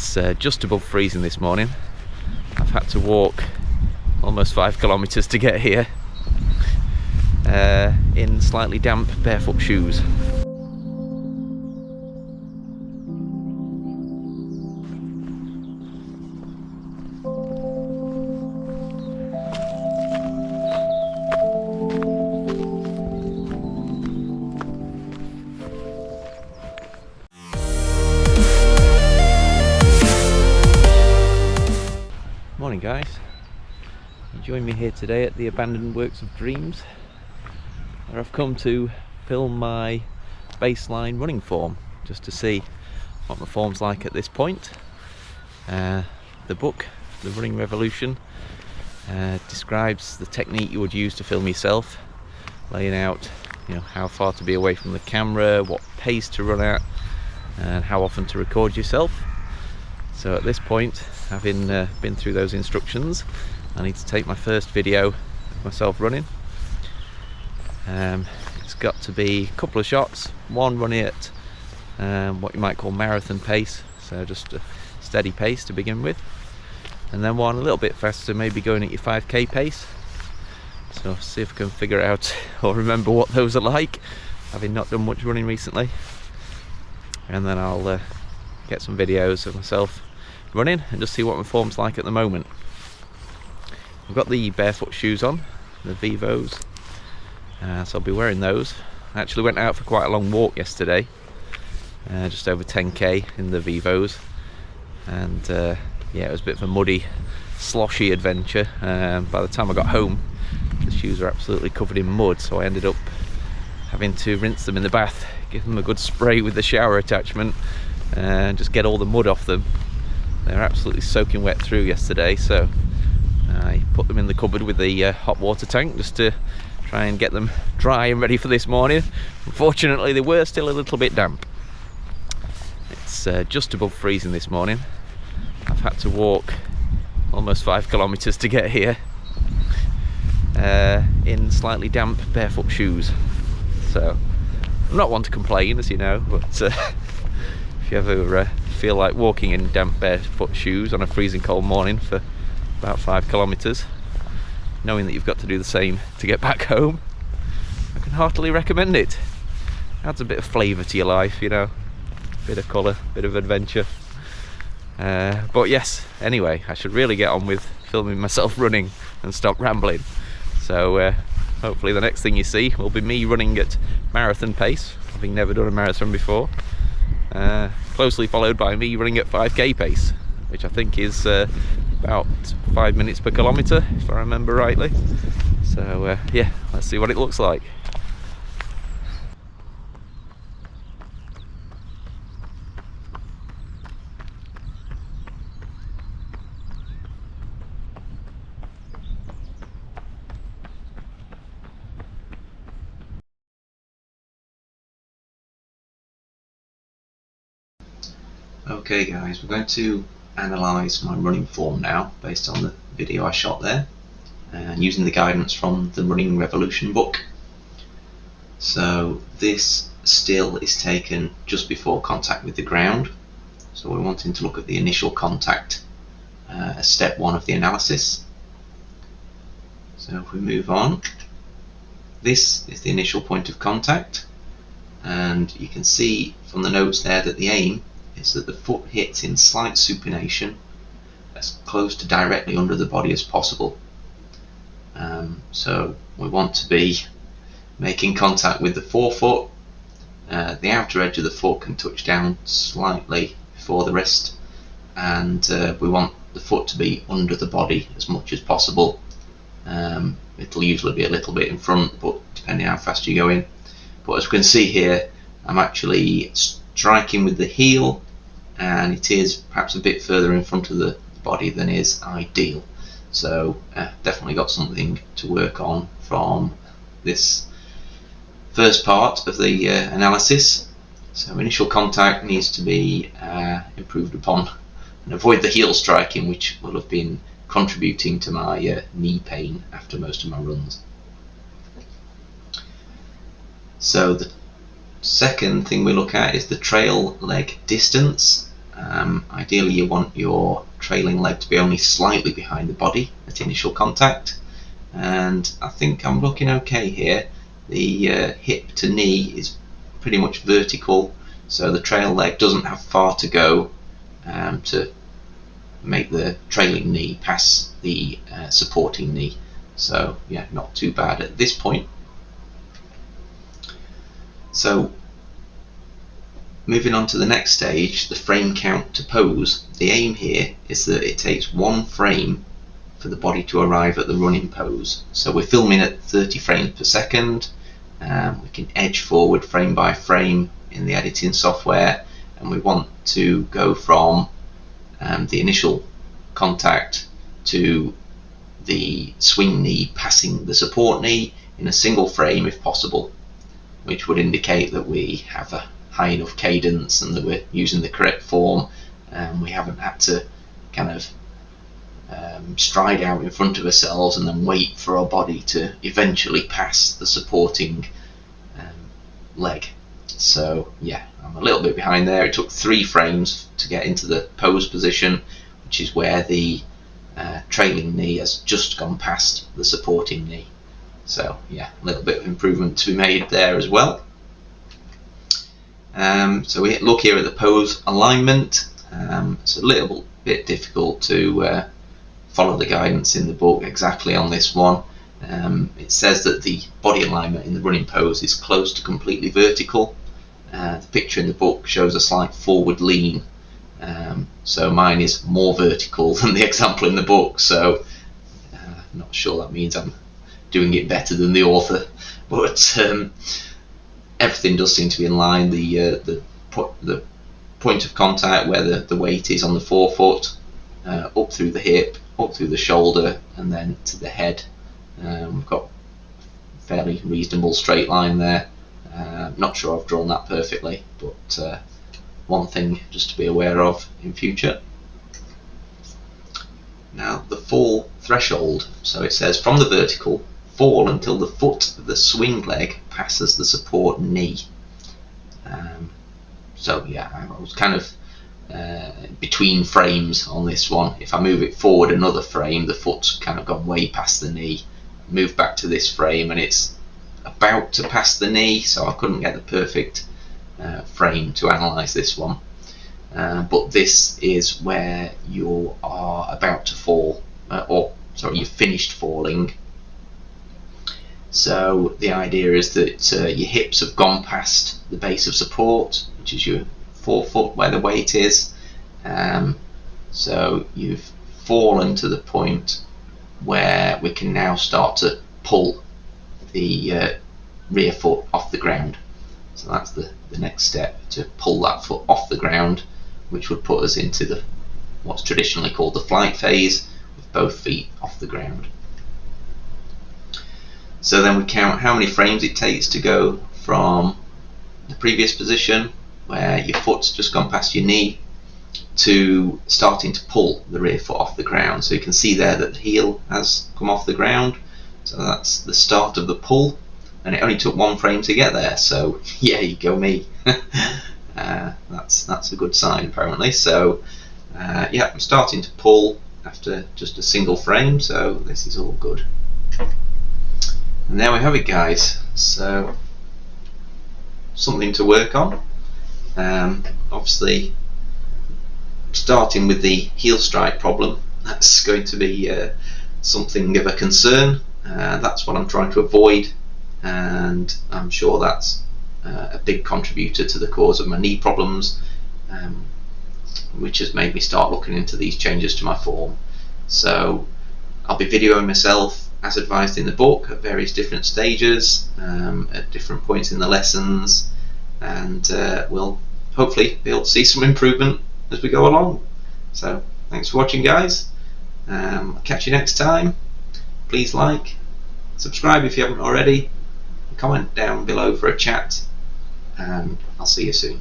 It's just above freezing this morning. I've had to walk almost 5 kilometers to get here in slightly damp barefoot shoes. Morning guys, you join me here today at the Abandoned Works of Dreams, where I've come to film my baseline running form, just to see what my form's like at this point. The book, The Running Revolution, describes the technique you would use to film yourself, laying out how far to be away from the camera, what pace to run at, and how often to record yourself. So at this point, having been through those instructions, I need to take my first video of myself running. It's got to be a couple of shots, one running at what you might call marathon pace, so just a steady pace to begin with, and then one a little bit faster, maybe going at your 5k pace. So see if I can figure out or remember what those are like, having not done much running recently. And then I'll get some videos of myself running and just see what my form's like at the moment. I've got the barefoot shoes on, the Vivos, so I'll be wearing those. I actually went out for quite a long walk yesterday, just over 10k in the Vivos, and yeah, it was a bit of a muddy, sloshy adventure. By the time I got home, the shoes were absolutely covered in mud, so I ended up having to rinse them in the bath, give them a good spray with the shower attachment, and just get all the mud off them. They were absolutely soaking wet through yesterday, so I put them in the cupboard with the hot water tank just to try and get them dry and ready for this morning. Unfortunately, they were still a little bit damp. It's just above freezing this morning. I've had to walk almost 5 kilometers to get here in slightly damp barefoot shoes. So I'm not one to complain, as you know, but if you ever feel like walking in damp barefoot shoes on a freezing cold morning for about 5 kilometers, knowing that you've got to do the same to get back home, I can heartily recommend it. Adds a bit of flavour to your life, bit of colour, bit of adventure. But yes, anyway, I should really get on with filming myself running and stop rambling. So hopefully the next thing you see will be me running at marathon pace, having never done a marathon before, closely followed by me running at 5k pace, which I think is about 5 minutes per kilometre, if I remember rightly. So yeah, let's see what it looks like. Okay guys, we're going to analyse my running form now based on the video I shot there, and using the guidance from the Running Revolution book. So this still is taken just before contact with the ground, so we're wanting to look at the initial contact as step 1 of the analysis. So if we move on, this is the initial point of contact, and you can see from the notes there that the aim is that the foot hits in slight supination as close to directly under the body as possible. So we want to be making contact with the forefoot. The outer edge of the foot can touch down slightly before the wrist, and we want the foot to be under the body as much as possible. It'll usually be a little bit in front, but depending how fast you go in. But as we can see here, I'm actually striking with the heel, and it is perhaps a bit further in front of the body than is ideal. So definitely got something to work on from this first part of the analysis. So initial contact needs to be improved upon, and avoid the heel striking, which will have been contributing to my knee pain after most of my runs. So the second thing we look at is the trail leg distance. Ideally you want your trailing leg to be only slightly behind the body at initial contact, and I think I'm looking okay here. The hip to knee is pretty much vertical, so the trail leg doesn't have far to go to make the trailing knee pass the supporting knee. So yeah, not too bad at this point. So moving on to the next stage, the frame count to pose. The aim here is that it takes 1 frame for the body to arrive at the running pose. So we're filming at 30 frames per second. We can edge forward frame by frame in the editing software, and we want to go from the initial contact to the swing knee passing the support knee in a single frame if possible, which would indicate that we have a high enough cadence and that we're using the correct form, and we haven't had to kind of stride out in front of ourselves and then wait for our body to eventually pass the supporting leg. So yeah, I'm a little bit behind there. It took 3 frames to get into the pose position, which is where the trailing knee has just gone past the supporting knee. So yeah, a little bit of improvement to be made there as well. So we look here at the pose alignment. It's a little bit difficult to follow the guidance in the book exactly on this one. It says that the body alignment in the running pose is close to completely vertical. The picture in the book shows a slight forward lean, so mine is more vertical than the example in the book, so I'm not sure that means I'm doing it better than the author, but everything does seem to be in line. The point of contact where the weight is on the forefoot, up through the hip, up through the shoulder, and then to the head. We've got a fairly reasonable straight line there. Not sure I've drawn that perfectly, but one thing just to be aware of in future. Now the fall threshold. So it says from the vertical, fall until the foot of the swing leg passes the support knee. So yeah, I was kind of between frames on this one. If I move it forward another frame, the foot's kind of gone way past the knee. Move back to this frame and it's about to pass the knee, so I couldn't get the perfect frame to analyse this one. But this is where you are about to fall, or sorry, you've finished falling. So the idea is that your hips have gone past the base of support, which is your forefoot where the weight is. So you've fallen to the point where we can now start to pull the rear foot off the ground. So that's the next step, to pull that foot off the ground, which would put us into what's traditionally called the flight phase, with both feet off the ground. So then we count how many frames it takes to go from the previous position, where your foot's just gone past your knee, to starting to pull the rear foot off the ground. So you can see there that the heel has come off the ground. So that's the start of the pull, and it only took 1 frame to get there. So yeah, you go me. That's a good sign apparently. So yeah, I'm starting to pull after just a single frame, so this is all good. And there we have it, guys. So something to work on. Obviously, starting with the heel strike problem, that's going to be something of a concern. That's what I'm trying to avoid, and I'm sure that's a big contributor to the cause of my knee problems, which has made me start looking into these changes to my form. So I'll be videoing myself as advised in the book at various different stages, at different points in the lessons, and we'll hopefully be able to see some improvement as we go along. So thanks for watching, guys. I'll catch you next time. Please like, subscribe if you haven't already, comment down below for a chat, and I'll see you soon.